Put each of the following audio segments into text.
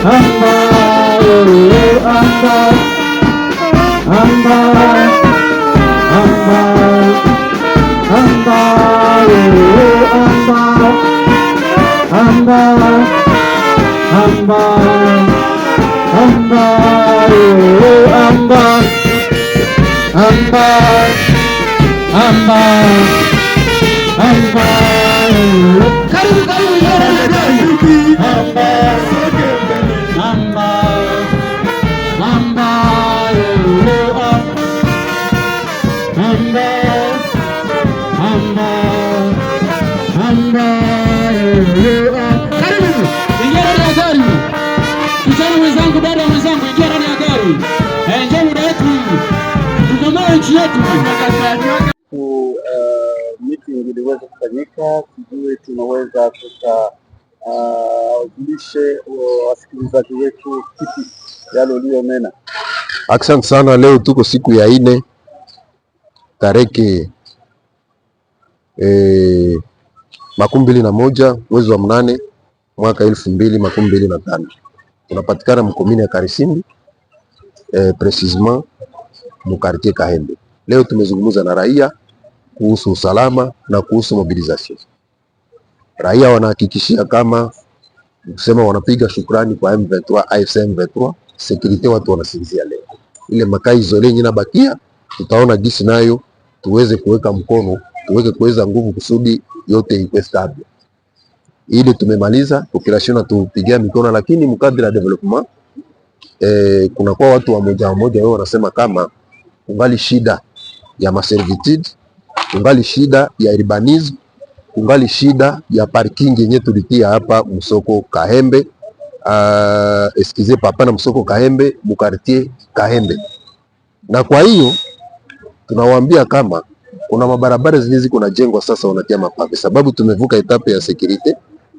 amba, amba, amba, amba, amba, amba, amba, amba, amba, amba, amba, amba, karibu karibu yara amba, amba, amba, amba, amba, amba, karibu ingia ndani ya gari. Kijana mwenzangu, dada mwenzangu, ingia ndani ya gari. Ndio muda wetu, tukomee nchi yetu. Meeting iliweza kufanyika, sijui tunaweza tukajulishe wasikilizaji wetu kipi yale uliyonena. Asante sana. Leo tuko siku ya 4 tarehe 21 mwezi wa 8 mwaka 2025. Tunapatikana mkomini ya Karisimbi, precisement mu quartier Kahembe. Leo tumezungumza na raia kuhusu usalama na kuhusu mobilisation. Raia wanahakikishia kama kusema wanapiga shukrani kwa M23, AFC M23, security watu wanasinzia leo. Ile makai zole nyina bakia, tutaona gisi nayo tuweze kuweka mkono, tuweze kuweza nguvu kusudi yote iwe stable. Ili tumemaliza population na tupigia mikono, lakini mkadri ya development kuna kwa watu wa moja wao wanasema kama kungali shida ya maservitude, kungali shida ya urbanism, kungali shida ya parking yenye tulitia hapa msoko Kahembe, excusez papa, na msoko Kahembe mu quartier Kahembe. Na kwa hiyo tunawaambia kama kuna mabarabara zenye ziko na jengwa sasa wanatia mapave, sababu tumevuka etape ya security,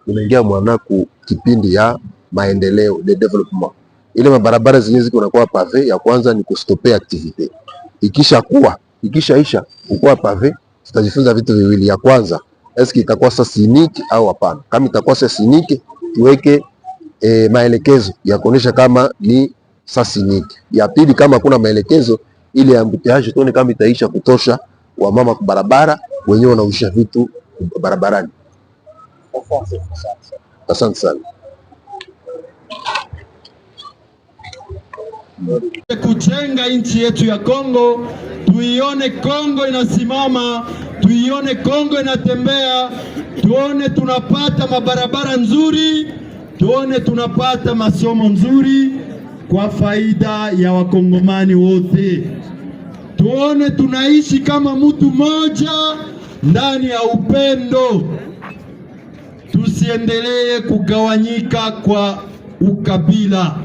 tunaingia mwanaku kipindi ya maendeleo, de development. Ile mabarabara zenye ziko na kwa pave, ya kwanza ni kustopea activity. Ikishaisha ukua pave, tutajifunza vitu viwili. Ya kwanza, eski itakuwa sasa siniki au hapana. Kama itakuwa sasa siniki, tuweke maelekezo ya kuonesha kama ni sasa siniki. Ya pili, kama kuna maelekezo ile ambutiaje tuone kama itaisha kutosha wa mama kwa barabara wenyewe wanausha vitu barabarani. Asante sana. Kujenga nchi yetu ya Kongo, tuione Kongo inasimama, tuione Kongo inatembea, tuone tunapata mabarabara nzuri, tuone tunapata masomo nzuri kwa faida ya wakongomani wote, tuone tunaishi kama mtu mmoja ndani ya upendo, tusiendelee kugawanyika kwa ukabila.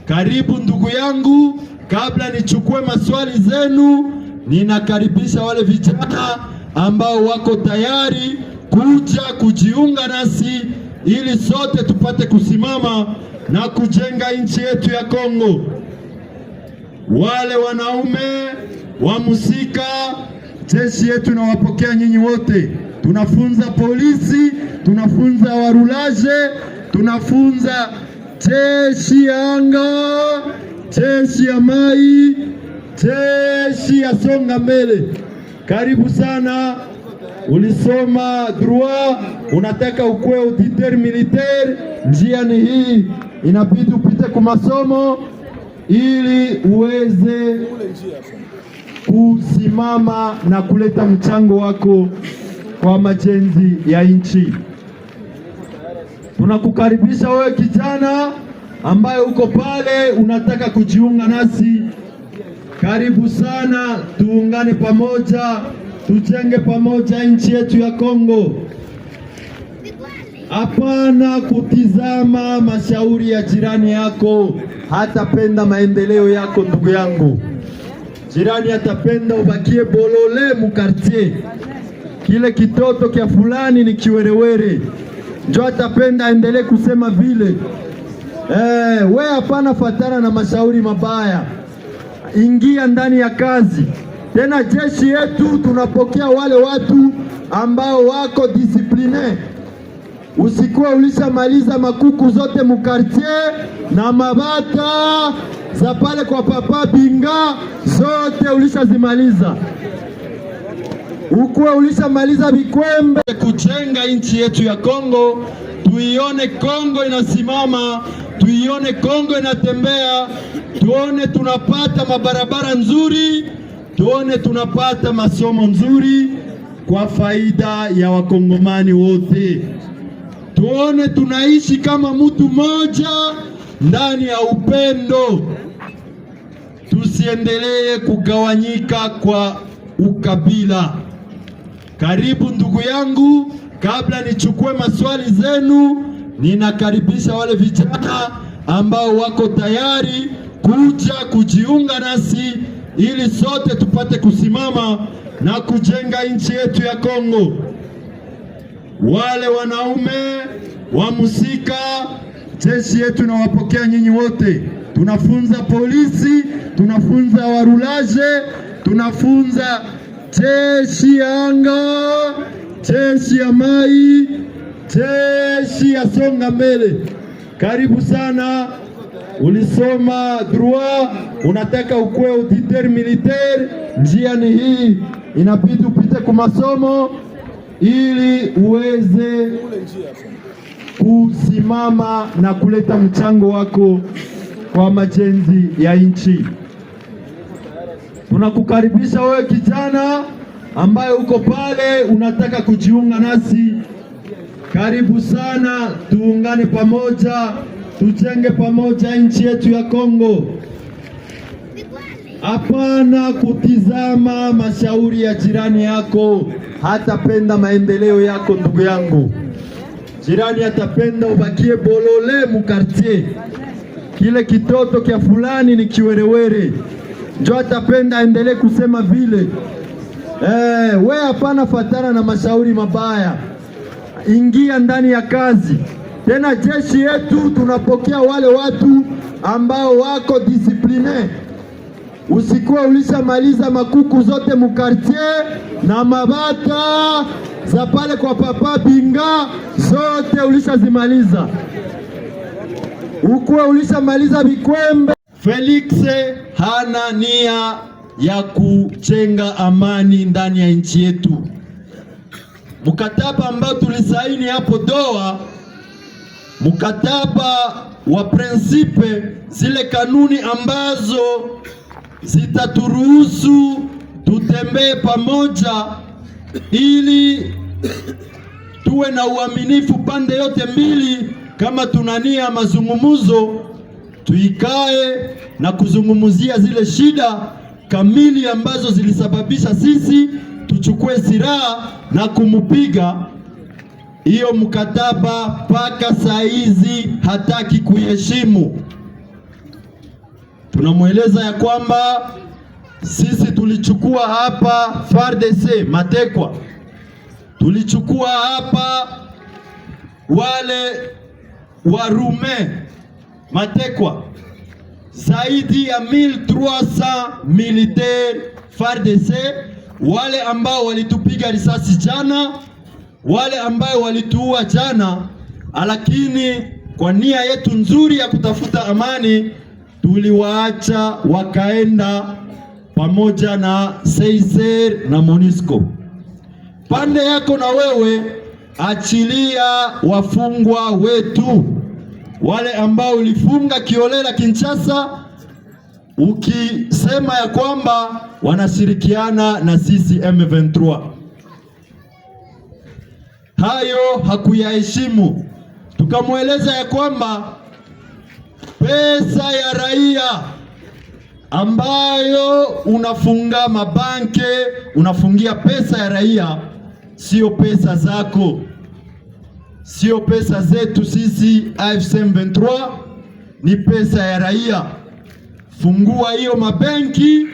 Karibu ndugu yangu, kabla nichukue maswali zenu, ninakaribisha wale vijana ambao wako tayari kuja kujiunga nasi ili sote tupate kusimama na kujenga nchi yetu ya Kongo. Wale wanaume wa musika, jeshi yetu nawapokea nyinyi wote. Tunafunza polisi, tunafunza warulaje, tunafunza jeshi ya anga, jeshi ya mai, jeshi ya songa mbele. Karibu sana. Ulisoma droit, unataka ukuwe auditeur militaire, njia ni hii. Inabidi upite kwa masomo ili uweze kusimama na kuleta mchango wako kwa majenzi ya nchi. Tunakukaribisha wewe kijana ambaye uko pale unataka kujiunga nasi. Karibu sana, tuungane pamoja, tujenge pamoja nchi yetu ya Kongo. Hapana kutizama mashauri ya jirani yako, hatapenda maendeleo yako ndugu yangu. Jirani atapenda ubakie bolole mu quartier. Kile kitoto kia fulani ni kiwerewere, njo atapenda endelee kusema vile. We hapana fatana na mashauri mabaya, ingia ndani ya kazi. Tena jeshi yetu tunapokea wale watu ambao wako discipline. usikuwa ulishamaliza makuku zote mukartier na mabata za pale kwa Papa Binga zote ulishazimaliza. Ukuwa ulishamaliza Bikwembe kujenga nchi yetu ya Kongo, tuione Kongo inasimama, tuione Kongo inatembea, tuone tunapata mabarabara nzuri, tuone tunapata masomo nzuri kwa faida ya wakongomani wote. Tuone tunaishi kama mtu mmoja ndani ya upendo. Tusiendelee kugawanyika kwa ukabila. Karibu ndugu yangu, kabla nichukue maswali zenu, ninakaribisha wale vijana ambao wako tayari kuja kujiunga nasi ili sote tupate kusimama na kujenga nchi yetu ya Kongo. Wale wanaume wa musika, jeshi yetu nawapokea nyinyi wote. Tunafunza polisi, tunafunza warulaje, tunafunza jeshi ya anga, jeshi ya mai, jeshi ya songa mbele. Karibu sana. Ulisoma droit, unataka ukue auditeur militaire, njia ni hii, inabidi upite kwa masomo ili uweze kusimama na kuleta mchango wako kwa majenzi ya nchi. Tunakukaribisha wewe kijana ambaye uko pale unataka kujiunga nasi. Karibu sana, tuungane pamoja, tujenge pamoja nchi yetu ya Kongo. Hapana kutizama mashauri ya jirani yako, hatapenda maendeleo yako ndugu yangu. Jirani atapenda ubakie bolole mu quartier. Kile kitoto kia fulani ni kiwerewere, njo atapenda endelee kusema vile. We hapana fatana na mashauri mabaya, ingia ndani ya kazi. Tena jeshi yetu tunapokea wale watu ambao wako discipline. Usikuwa ulishamaliza makuku zote mukartier na mabata za pale kwa Papa Binga zote ulishazimaliza. Ukuwa ulishamaliza Bikwembe. Felix hana nia ya kujenga amani ndani ya nchi yetu. Mkataba ambao tulisaini hapo Doha, mkataba wa prinsipe, zile kanuni ambazo zitaturuhusu tutembee pamoja ili tuwe na uaminifu pande yote mbili. Kama tunania mazungumuzo, tuikae na kuzungumuzia zile shida kamili ambazo zilisababisha sisi tuchukue silaha na kumupiga. Hiyo mkataba mpaka saa hizi hataki kuiheshimu. Tunamweleza ya kwamba sisi tulichukua hapa FARDC matekwa, tulichukua hapa wale Warume matekwa, zaidi ya 1300 militaire FARDC, wale ambao walitupiga risasi jana, wale ambao walituua jana. Lakini kwa nia yetu nzuri ya kutafuta amani, tuliwaacha wakaenda pamoja na Seiser na Monisco. Pande yako na wewe, achilia wafungwa wetu wale ambao ulifunga kiolela Kinshasa, ukisema ya kwamba wanashirikiana na sisi M23. Hayo hakuyaheshimu. Tukamweleza ya kwamba pesa ya raia ambayo unafunga mabanke, unafungia pesa ya raia, sio pesa zako, sio pesa zetu sisi AFC M23, ni pesa ya raia. Fungua hiyo mabenki,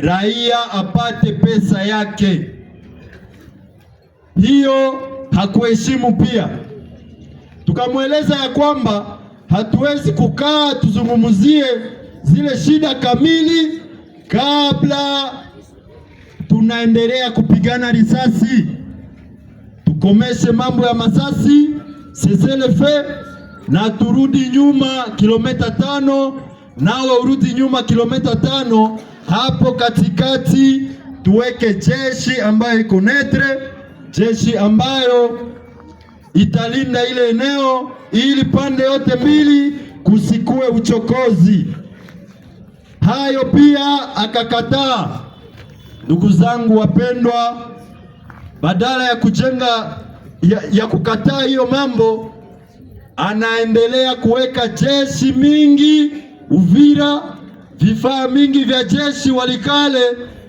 raia apate pesa yake. Hiyo hakuheshimu pia. Tukamweleza ya kwamba hatuwezi kukaa tuzungumuzie zile shida kamili kabla tunaendelea kupigana risasi. Tukomeshe mambo ya masasi, cessez-le-feu na turudi nyuma kilomita 5, nawe urudi nyuma kilomita 5. Hapo katikati tuweke jeshi ambayo iko netre, jeshi ambayo italinda ile eneo ili pande yote mbili kusikue uchokozi. Hayo pia akakataa. Ndugu zangu wapendwa, badala ya kujenga ya kukataa hiyo mambo, anaendelea kuweka jeshi mingi Uvira, vifaa mingi vya jeshi Walikale.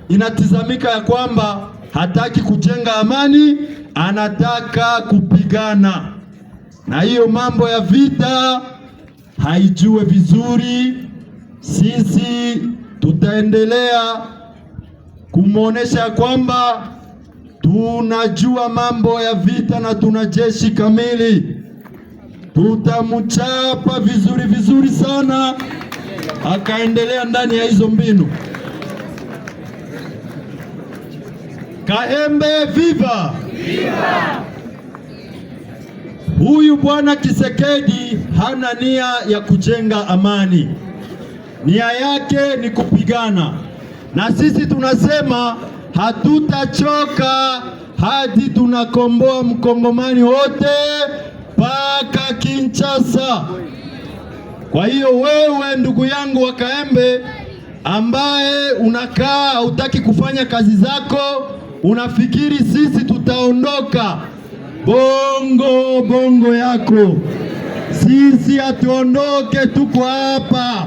Inatizamika ya kwamba hataki kujenga amani, anataka kupigana. Na hiyo mambo ya vita haijue vizuri. Sisi tutaendelea kumwonesha kwamba tunajua mambo ya vita na tuna jeshi kamili. Tutamchapa vizuri vizuri sana, akaendelea ndani ya hizo mbinu. Kahembe viva! Viva! Huyu bwana Kisekedi hana nia ya kujenga amani, nia yake ni kupigana. Na sisi tunasema hatutachoka hadi tunakomboa mkongomani wote mpaka Kinshasa. Kwa hiyo wewe ndugu yangu wa Kaembe ambaye unakaa hutaki kufanya kazi zako, unafikiri sisi tutaondoka, bongo yako. Sisi hatuondoke, tuko hapa.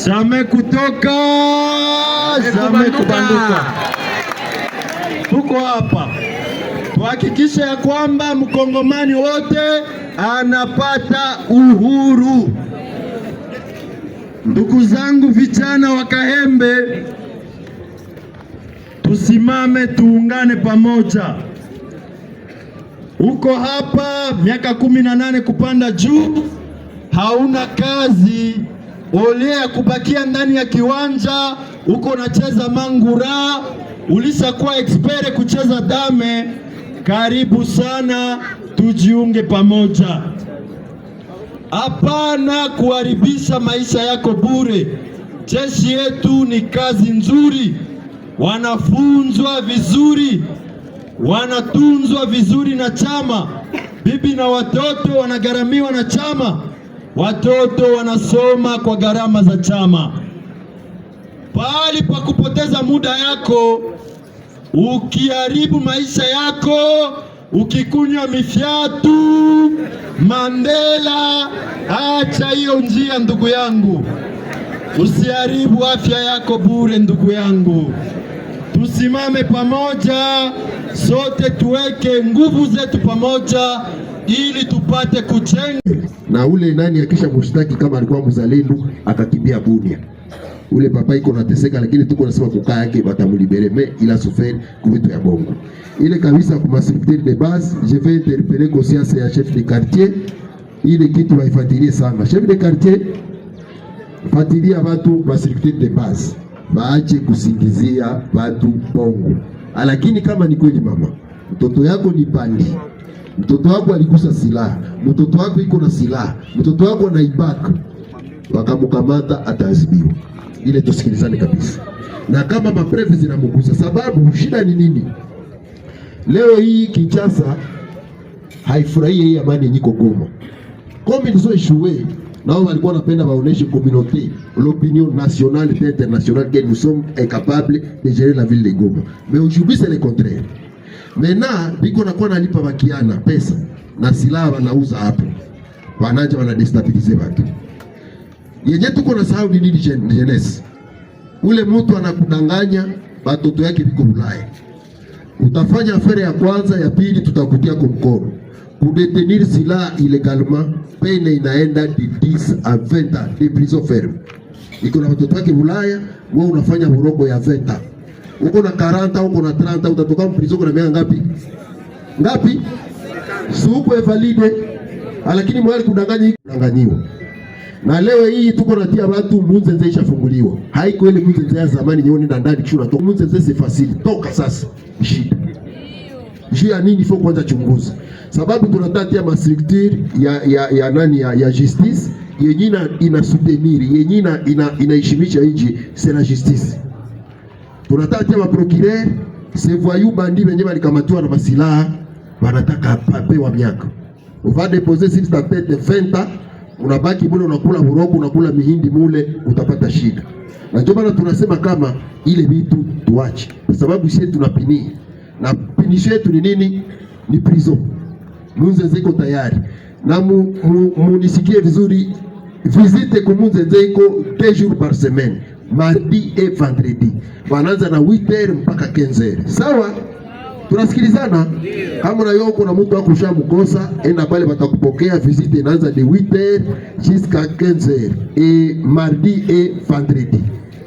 Jamais kutoka, jamais kubanduka. Tuko hapa tuhakikishe ya kwamba mkongomani wote anapata uhuru. Ndugu zangu vijana wa Kahembe, tusimame tuungane pamoja. Uko hapa miaka 18 kupanda juu, hauna kazi, olea kubakia ndani ya kiwanja, uko nacheza mangura, ulishakuwa expert kucheza dame. Karibu sana, tujiunge pamoja. Hapana kuharibisha maisha yako bure. Jeshi yetu ni kazi nzuri, wanafunzwa vizuri, wanatunzwa vizuri na chama. Bibi na watoto wanagharamiwa na chama, watoto wanasoma kwa gharama za chama. Pahali pa kupoteza muda yako, ukiharibu maisha yako, ukikunywa mifyatu Mandela, acha hiyo njia ndugu yangu. Usiharibu afya yako bure ndugu yangu. Tusimame pamoja, sote tuweke nguvu zetu pamoja ili tupate kujenga. Na ule nani akisha mushtaki kama alikuwa mzalendo akakimbia Bunia, ule papa iko nateseka, lakini tuko nasema kukaa yake batamulibere, mais il a souffert kuvitu ya bongo ile kabisa. Kwa secrétaire de base, je vais interpeller conscience ya chef de quartier, ile kitu waifuatilie sana. Chef de quartier, fuatilia watu wa secrétaire de base, waache kusingizia watu bongo. Lakini kama ni kweli mama, mtoto yako ni bandi, mtoto wako aligusa silaha, mtoto wako iko na silaha, mtoto wako anaibaka, wakamukamata ataadhibiwa. Ile tusikilizane kabisa. Na kama maprefe zinamugusa, sababu shida ni nini? Leo hii Kinshasa haifurahie hii amani nyiko Goma. Comme ils ont échoué, nao walikuwa napenda waoneshe communauté, l'opinion nationale et internationale que nous sommes incapables de gérer la ville de Goma. Mais aujourd'hui c'est le contraire. Maintenant biko nakuwa nalipa bakiana pesa na silaha wanauza hapo, wanaja wanadestabilize watu. Yenye tuko na sahau ni nini? Jeunesse. Ule mtu anakudanganya watoto yake biko Ulaya. Utafanya afere ya kwanza, ya pili tutakutia kwa mkono. Kudetenir silaha illegalement, pene inaenda de 10 à 20 ans de prison ferme. Iko na watoto wake Ulaya, wewe unafanya burogo ya 20 ans. Uko na 40, uko na 30, utatoka prison kwa miaka ngapi? Ngapi? Suko evalide. Lakini mwali kudanganya kudanganyiwa. Na leo hii tuko natia watu Munzenze ishafunguliwa. Haiko ile Munzenze ya zamani nyoni ndani kisha unatoka. Munzenze si fasili. Toka sasa. Shida. Juu ya nini fo kwanza chunguza. sababu tunatatia ma structure ya justice yenye ina soutenir yenye inaishimisha nchi, c'est la justice. Tunatatia ma procureur se voyou bandi benye balikamatiwa na masilaha wanataka papewa miaka. On va déposer sur ta tête 20 ans, unabaki mule unakula buroko, unakula mihindi mule, utapata shida. Na ndio maana tunasema kama ile vitu tuache, kwa sababu sisi tunapinia na pinisho yetu ni nini? Ni prison. Munzenze iko tayari na munisikie vizuri, visite ku Munzenze iko 2 jours par semaine, mardi et vendredi, wanaanza na 8h mpaka 15h. Sawa, tunasikilizana. Kama na yoko na mtu akusha mkosa, enda pale batakupokea. Visite inaanza de 8h jusqu'à 15h et mardi et vendredi.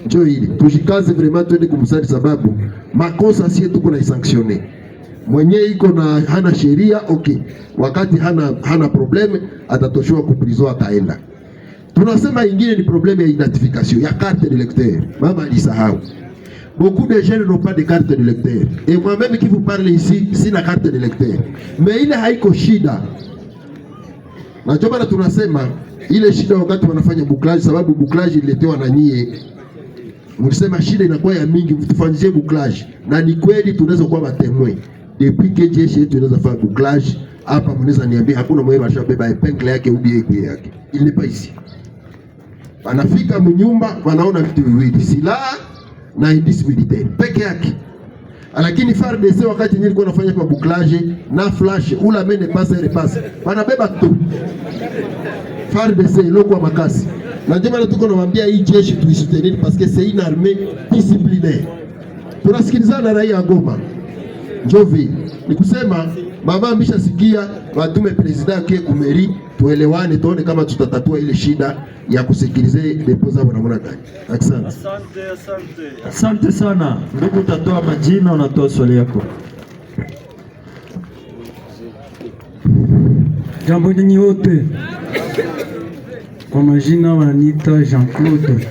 Njoo hili tujikaze vraiment, twende kumsari, sababu makosa sisi tuko na sanctionner. Mwenye iko na hana sheria okay, wakati hana probleme atatoshwa ku prison ataenda. Tunasema ingine ni probleme ya identification ya carte de lecteur. Mama alisahau. Beaucoup de jeunes n'ont pas de carte de lecteur. Et moi-même qui vous parle ici, sina carte de lecteur. Mais ile haiko shida. Na ndio maana tunasema ile shida wakati wanafanya bouclage, sababu bouclage ililetewa na nyie. Mlisema shida inakuwa ya mingi, mtufanyie bouclage. Na ni kweli tunaweza kuwa batemwe. Depuis que jeshi yetu inaweza fanya bouclage, hapa mnaweza niambia hakuna mwewe ashabeba epengle yake udi yake. Il n'est pas ici. Wanafika mnyumba wanaona vitu viwili, silaha na indice militaire peke yake. Lakini FARDC wakati nilikuwa nafanya kwa bouclage na flash ula mene passe repasse, wanabeba tu FARDC loko makasi. Na ndio maana tuko nawaambia hii jeshi tuisoutenir parce que c'est une armée disciplinaire. Tunasikilizana raia Goma. Njovi ni kusema mama ambisha sikia watume president yake kumeri, tuelewane tuone kama tutatatua ile shida ya kusikilize depoza bwana mwana gani. Asante. Asante sana. Ndugu, utatoa majina, unatoa swali yako. Jambo nyinyi wote. Kwa majina wananiita Jean-Claude.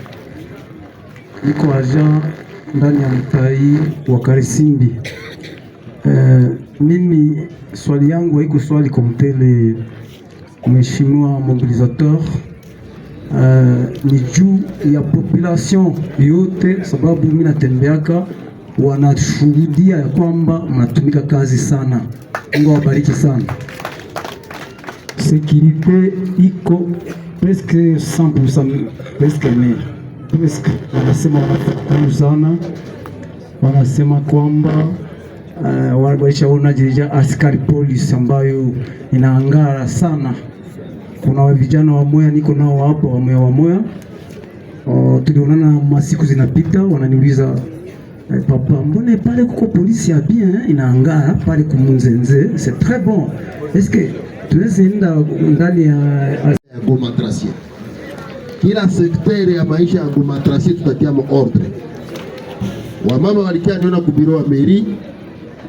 Niko agent ndani ya mtai wa Karisimbi. Mimi swali yangu haiko swali komtele mheshimiwa mobilisateur, ni juu ya population yote, sababu mimi natembeaka wanashuhudia ya kwamba mnatumika kazi sana. Mungu awabariki sana. Sécurité iko presque 100%, presque wanasema wanafukuru sana, wanasema kwamba walishaona jirija askari polisi ambayo inaangara sana. Kuna vijana wa moya niko nao hapa wa moya tulionana masiku zinapita, wananiuliza papa, mbona pale kuko polisi ya bien inaangara pale ku Munzenze, c'est très bon, est-ce que tunaweza enda ndani ya Goma Tracie? Kila sekteri ya maisha ya Goma Tracie tutatia mo ordre. Wamama walikia niona kubiro wa meri,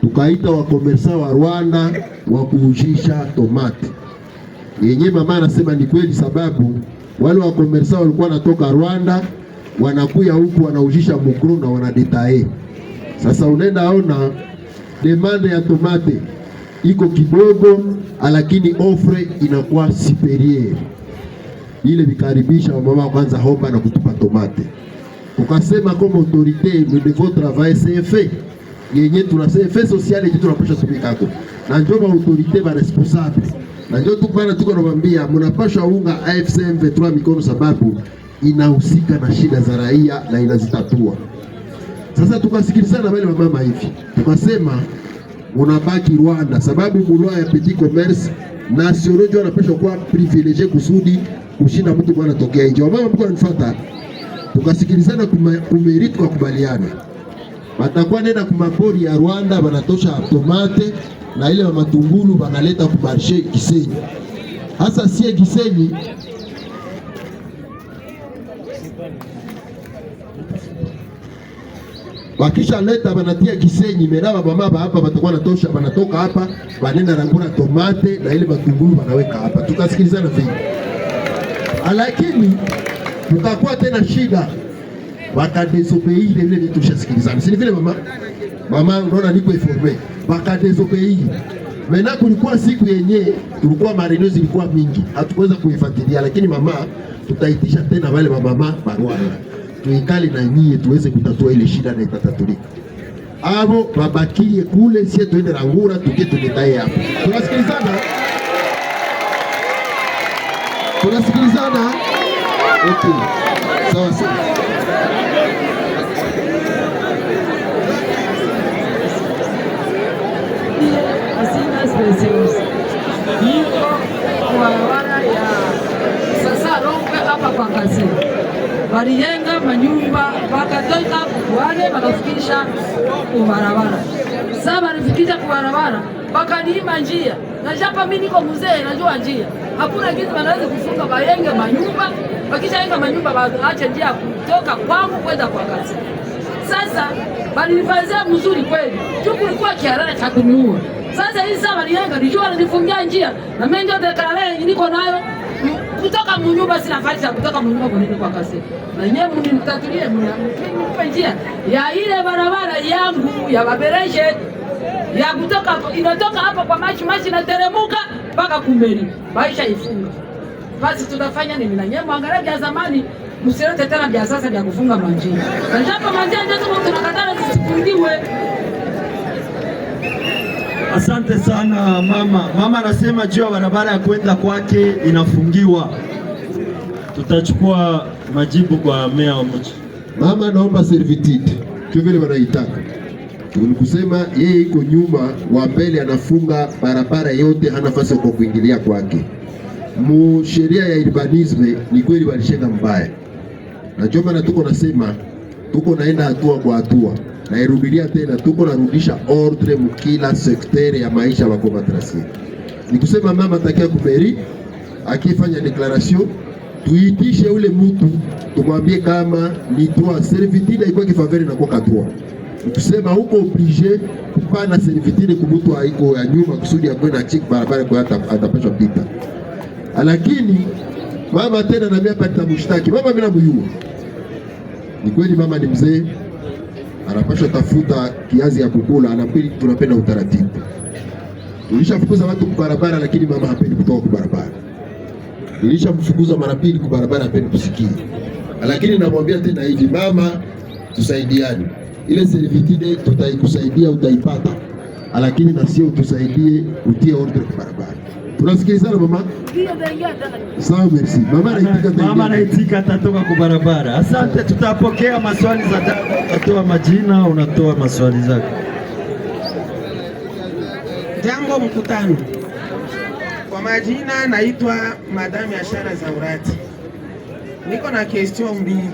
tukaita wakomersa wa Rwanda wa kuujisha tomate. Yenye mama anasema ni kweli, sababu wale wakomersa walikuwa natoka Rwanda wanakuya huku wanaujisha mukro na wanadetae. Sasa unaenda ona demande ya tomate iko kidogo, lakini offre inakuwa superieur. Ile vikaribisha wamama kwanza hopa na kutupa tomate. Ukasema kama autorité nous devons travailler CFE yenye tunasema effet social yenye tunapasha tumikako, na ndio ba autorité ba responsable, na ndio tuko nawaambia mnapasha unga AFC M23 mikono, sababu inahusika na shida za raia na inazitatua. Sasa tukasikilizana wale mama hivi, tukasema unabaki Rwanda, sababu mulwa ya petit commerce national ndio anapasha kuwa privilegié kusudi kushinda mtu bwana tokea nje. Mama mko anifuata, tukasikilizana kumeri, tukakubaliana watakuwa nenda kumapori ya Rwanda, wanatosha tomate na ile matungulu wanaleta kumarshe Gisenyi. Hasa sie Gisenyi wakisha leta wanatia Gisenyi, meraba mama hapa watakuwa natosha, wanatoka hapa wanenda rangura tomate na ile matungulu wanaweka hapa. Tukasikilizana vingi, lakini tukakuwa tena shida, wakadesobei ile tulishasikilizana, si vile mama unaona niko informe, wakadesobei Mena kulikuwa siku yenye tulikuwa mareneo zilikuwa mingi, hatukuweza kuifuatilia, lakini mama, tutaitisha tena wale mama Barwara tuikali na nyie tuweze kutatua ile shida na itatatulika. Abo babakie kule, sie tuende Rangura tuke tuletaye hapo. Tunasikilizana? Tunasikilizana? Okay. Sawa sawa. Niko kwa barabara ya sasa Rongwe hapa kwa kazi. Walijenga manyumba wakatoka wale wakafikisha kwa barabara. Sasa walifikisha kwa barabara wakaliima njia. Na japa mimi niko mzee najua njia. Hakuna kitu wanaweza kufunga bayenge manyumba. Wakishajenga manyumba waache njia kutoka kwangu kwenda kwa kazi. Sasa walifanyia mzuri kweli. Tu kulikuwa kiarara cha kuniua. Sasa hii sasa walijenga nijua wanifungia njia na mimi ndio dekalale niko nayo kutoka mnyumba, sina faida kutoka mnyumba kwenda kwa kazi. Na nyewe mnitatulie mnipe njia ya ile barabara yangu ya Babereje ya kutoka inatoka hapa kwa machi na teremuka mpaka Kumberi. Maisha ifunga. Basi tutafanya nini? Na nyewe mwangalia vya zamani msilete tena vya sasa vya kufunga manjia. Na japo manjia ndio tunakatana zisifungiwe. Asante sana mama. Mama anasema juu ya barabara ya kwenda kwake inafungiwa. Tutachukua majibu kwa meya wa mji. Mama naomba servitude. Vile wanaitaka. Tulikusema yeye iko nyuma, wa mbele anafunga barabara yote, hana nafasi kwa kuingilia kwake. Mu sheria ya urbanisme ni kweli walishenga mbaya. Na ndio maana tuko nasema tuko naenda hatua kwa hatua. Na irudilia tena tuko narudisha ordre mkila sektere ya maisha wa Komatrasie. Ni kusema mama takia Kumberi akifanya declaration tuitishe ule mtu tumwambie kama ni droit servitude iko kifaveri na kwa droit. Ni kusema huko oblige kupana servitude kumutu haiko ya nyuma kusudi ya kwenda chik barabara kwa atapashwa pita. Lakini mama tena na mimi pata mshtaki. Mama mimi namjua. Ni kweli mama ni mzee. Anapaswa tafuta kiazi ya kukula, anapili tunapenda utaratibu. Tulishafukuza watu kwa barabara lakini mama hapendi kutoka kwa barabara. Nilishamfukuza mara pili kwa barabara, hapendi kusikia. Lakini namwambia tena hivi, mama tusaidiane. Ile servitude tutaikusaidia utaipata. Lakini na sio tusaidie utie order kwa barabara. Tunasikilizana mama? Sawa, merci. Mama anaitika atatoka kwa barabara. Asante, tutapokea maswali za dada. Utatoa majina, unatoa maswali zako. Jambo mkutano. Kwa majina naitwa Madame Ashara Zaurati. Niko na question mbili.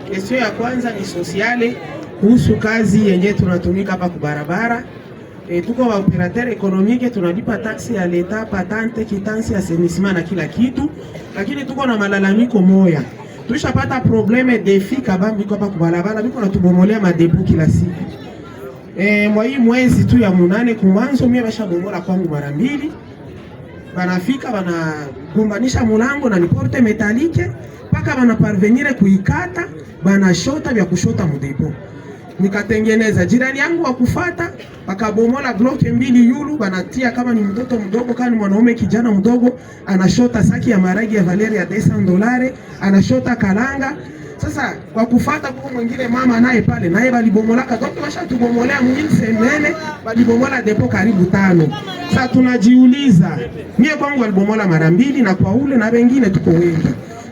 Question ya kwanza ni sociale kuhusu kazi yenye tunatumika hapa kwa barabara. Tuko wa operateur économique, tunalipa taksi ya leta, patente, kitansi, assainissement na kila kitu, lakini tuko na malalamiko moya. Tushapata probleme defi kabambi kwa hapa kubalabala, biko natubomolea madebu kila siku. Mwa hii mwezi tu ya munane kumwanzo mimi bashabomola kwangu mara mbili. Banafika banagombanisha mulango na niporte metalike paka bana parvenir kuikata, bana shota vya kushota mudebu. Nikatengeneza jirani yangu wa kufata wakabomola bloke mbili yulu, banatia kama ni mtoto mdogo kama ni mwanaume kijana mdogo anashota saki ya maragi ya valeri ya $200, anashota kalanga. Sasa kwa kufata kwa mwingine mama naye pale naye balibomolaka doto washatubomolea mwingine semene balibomola depo karibu 5. Sasa tunajiuliza mie kwangu walibomola mara mbili na kwa ule na wengine tuko wengi.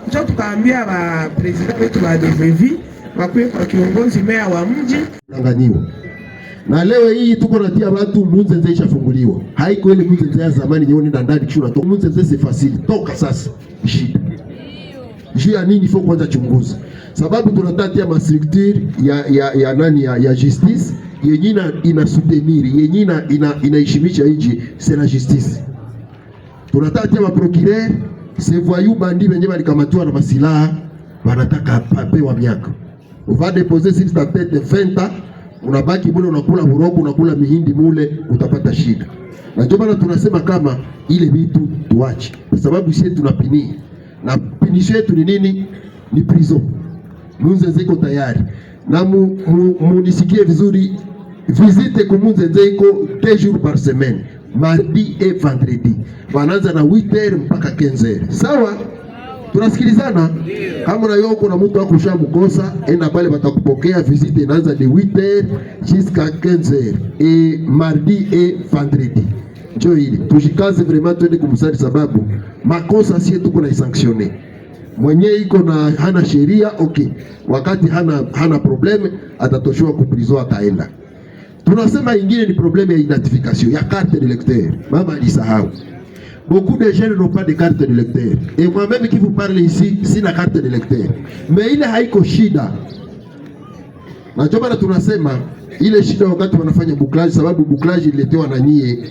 Ndio tukaambia ba president wetu wa DVV wakwe kwa kiongozi meya wa mji Tanganyiwa. Na leo hii tuko natia watu Munzenze ishafunguliwa. Haiko ile Munzenze ya zamani nyoni ndani chuna to Munzenze si fasili. Toka sasa. Shida. Jia nini fo kwanza chunguza. Sababu tunatatia ma structure ya nani ya justice yenye ina soutenir, yenye inaishimisha nchi c'est la justice. Tunatatia ma procureur, ces voyous bandits wenyewe walikamatiwa na masilaha wanataka papewa miaka. Uva deposer sur ta tête 20 ans, unabaki mule unakula urogo, unakula mihindi mule, utapata shida. Na ndio maana tunasema kama ile vitu tuache. Kwa sababu sisi tunapinia. Na pinisho yetu ni nini? Ni prison. Munzenze iko tayari. Na munisikie vizuri, visite ku Munzenze iko 2 jours par semaine. mardi et vendredi, wanaanza na 8h mpaka 15h. Sawa, tunasikilizana? Kama na yoko na mtu akusha mkosa, enda pale batakupokea. Visite inaanza de 8h jusqu'à 15h et mardi et vendredi. Njoo hili tushikaze vraiment, twende kumsali, sababu makosa si tuko na sanctionner. Mwenye iko na hana sheria okay, wakati hana probleme atatoshiwa ku prison, ataenda. Tunasema ingine ni probleme ya identification ya carte de lecteur. Mama alisahau, beaucoup de jeunes n'ont pas de carte de lecteur, et moi-même qui vous parle ici sina carte de lecteur, mais ile haiko shida. Na ndio maana tunasema ile shida wakati wanafanya bouclage, sababu bouclage ililetewa na nyie.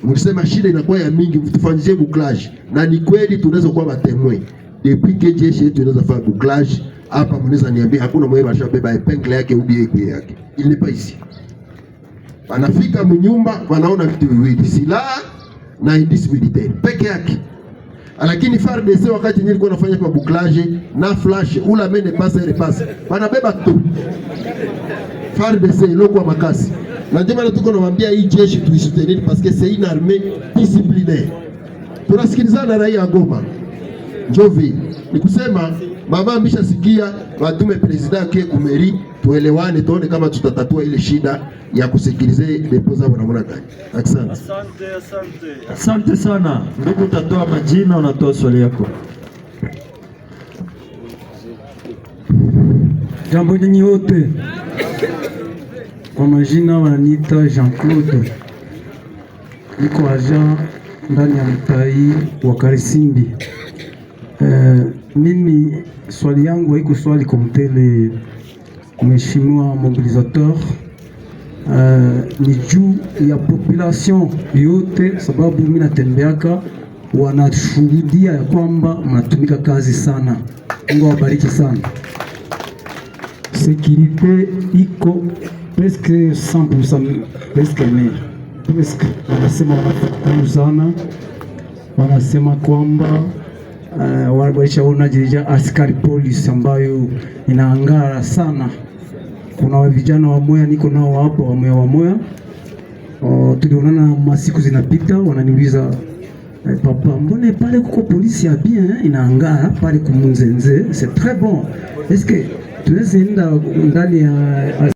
Mlisema shida inakuwa ya mingi, mtufanyie bouclage, na ni kweli tunaweza kuwa batemwe. Depuis que jeshi yetu inaweza fanya bouclage hapa, mnaweza niambia hakuna mwewe bashabeba epengle yake ubi yake. Il n'est pas ici. Wanafika mnyumba wanaona vitu viwili, silaha na indice militaire peke yake. Lakini FARDC wakati nilikuwa nafanya kwa bouclage na flash ula mene pasa ile pasa, wanabeba tu FARDC loko makasi. Na ndio maana tuko nawaambia hii jeshi tuisoutenir parce que c'est une armée disciplinaire. Tunasikilizana raia Goma. Jovi, ni kusema mama ameshasikia, watume president yake kumeri, tuelewane tuone kama tutatatua ile shida ya kusikilize depoza na namna gani. Asante. Asante sana. Ndugu, utatoa majina, unatoa swali yako. Jambo nyinyi wote. Kwa majina wananiita Jean-Claude. Niko agent ndani ya mtai wa Karisimbi. Mimi swali yangu haiko swali komtele mheshimiwa mobilisateur, ni juu ya population yote, sababu mimi natembeaka wanashuhudia ya kwamba mnatumika kazi sana. Mungu awabariki sana. Sécurité iko presque 100%, presque ni presque wanasema wanafukuzana, wanasema kwamba walishaona jirija askari polisi ambayo inaangara sana. Kuna vijana wa moya niko nao hapa wa moya tulionana masiku zinapita, wananiuliza papa, mbone pale kuko polisi ya bien inaangara pale kumunzenze, c'est très bon, est-ce que tunaweza enda ndani ya